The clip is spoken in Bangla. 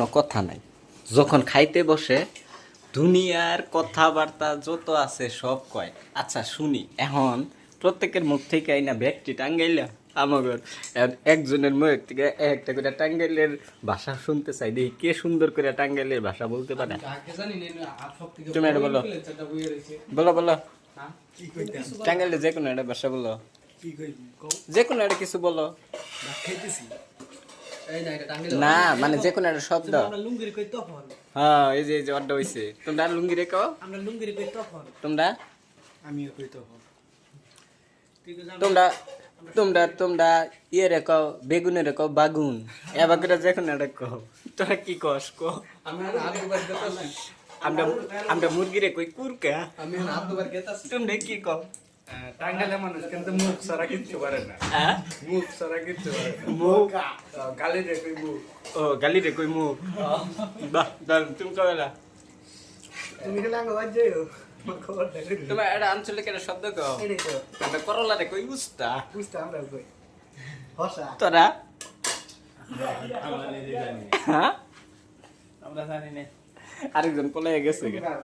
কোনো কথা নাই। যখন খাইতে বসে দুনিয়ার কথাবার্তা যত আছে সব কয়। আচ্ছা শুনি, এখন প্রত্যেকের মুখ থেকে আইনা ব্যক্তি টাঙ্গাইলা আমাগর একজনের মুখ থেকে একটা করে টাঙ্গাইলের ভাষা শুনতে চাই। দেখি কে সুন্দর করে টাঙ্গাইলের ভাষা বলতে পারে। তুমি এটা বলো, বলো বলো টাঙ্গাইলে যে কোনো একটা ভাষা বলো, যে কোনো একটা কিছু বলো না, মানে যে কোনো একটা শব্দ। হ্যাঁ এই যে অর্ডার হইছে। তোমরা লুঙ্গি রে কও, আমরা লুঙ্গি রে কই তখন, তোমরা আমিও কই তখন, তোমরা তোমরা তোমরা ইয়ে রে কও, বেগুনে রে কও বাগুন, এবার করে যে কোনো একটা কও। তোরা কি কস কো? আমরা আমরা আমরা মুরগি রে কই কুরকা, আমি হাত দুবার গেতাছি। তোমরা কি কও? টাঙ্গাইলের মানুষ কিন্তু মুখ ছাড়া কিচ্ছু পারে না। হ্যাঁ মুখ ছাড়া কিচ্ছু পারে না। মুখ গালি রে কই মুখ। ও গালি রে কই মুখ। বাহ তুমি কবে না তুমি কি লাঙ্গ বাজ যাও? খবর দেখে তোমার একটা আঞ্চলিক একটা শব্দ কও। এটাই তো আমরা করলা রে কই উস্তা। বুঝতে আমরা কই হসা তোরা আমরা নিজে জানি হ্যাঁ আমরা জানি না। আরেকজন পলাই গেছে।